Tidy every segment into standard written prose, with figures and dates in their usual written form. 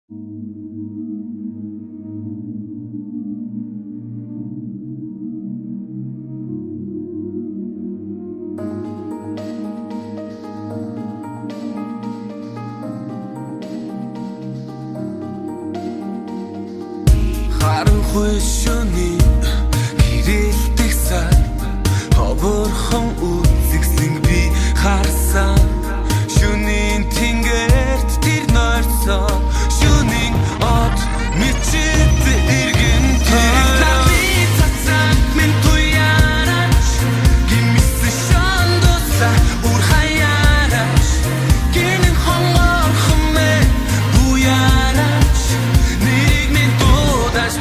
Харанхуй шөнийн гэрэлтэх сар ховорхон үзэгсэн би харсан шөнийн тэнгэрт тэр нойрсоо шөнийн од мичэд иргэн тэр нави цацаг мен туяраш гимсэн шандоса ур хаяраш гинэн хонгор хэмэ буяраш нэрийг мен дудаж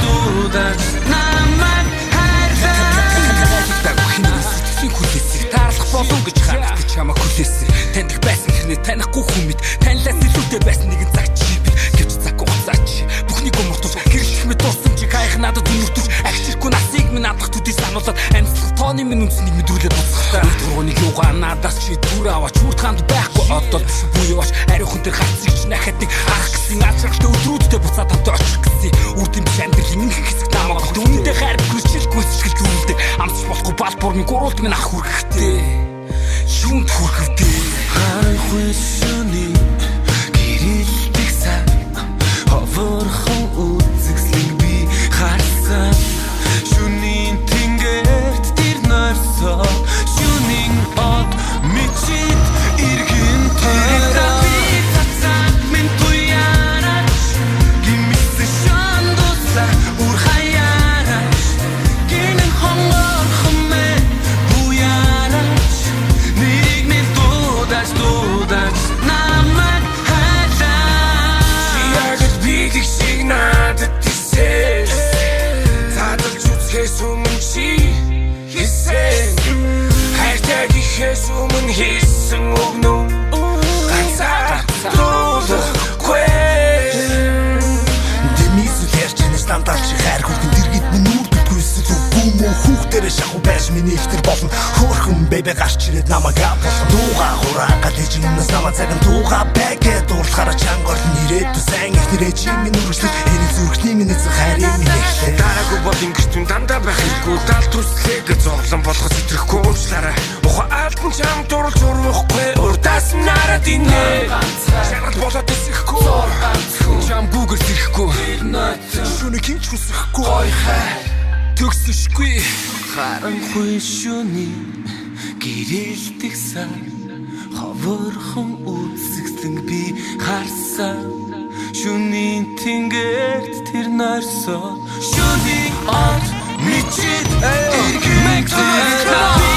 намайг хайрлаа хинэсийн хүлээсийг таарлах болов гэж ханддаг чамаа хүлээсэн таньдаг байсан хэрнээ танихгүй хүмэд танилаас илүүтэй байсан нэгэн цаг чи би гэвч цаг хугацаач бүхнийг өмөртөж гэрэлтэх мэт тулсан чи хайх надад өнөртөж агчирхгүй насыг минь адах төдий сануулаад амьсгал тооны минь үнснийг мэдрүүлээд буцахтаа түрүүнийг юугаа надаас чи түр аваач үрд ханд байхгүй одоо биш буюуч ариухан тэр хацыг чи нахад нэг ах гэсэн ачралтай өдрүүдтэй буцаад хамт очих гэсэн үрдэм шандрлын нэг хэсэг намайг үүндээ хайр бүлчилгүй сэтгэл зүрэлдэг амц болохгүй балбуур минь гурвалд минь ах хүрхэхтэй юунд хүрхэвдээ харанхуй шөнийн гэрэлтэх сар ховорхон үзэгслэг би харсан шөнийн тэнгэрт тэр нойрсоо шөнийн од мичид иргэн тэр Өмнө хийсэн өгнө ганцаар дуулахгүй дэмисэл ярьчны стандарт шиг хайр хүргэн дэргэд минь үрддэггүйсэл үгүй хүүхдэрэ шахуу байж миний ихтер болно хөөрхөн бэбэ гарч ирээд намайг авах дууга хураагаа дэжиннээс намаа цаган дууга бэгэ дуурлахаараа чангор нэрээд сайн ихнэрээ чи минь үргэлжлэж хэрэг зүрхний минь эзэн хайрыг минь эхлээ дараагүй бол ингэртэн дандаа байх хэрэггүй дал төслээг зовлон болгож итгэхгүй уучлаарай ухаан алтан чам дурлж урахгүй урдаас нараад инээ шаргал болоод исэхгүй чам гүүгэр зэрэхгүй шүний хинч хүсэхгүй гой хай төгсөшгүй харанхуй шөнийн гэрэлтэх сар ховорхон үзэгслэн би харсан шөнийн тэнгэрт тэр нойрсоо шөнийн од мичид иргэн намайг хайрлаа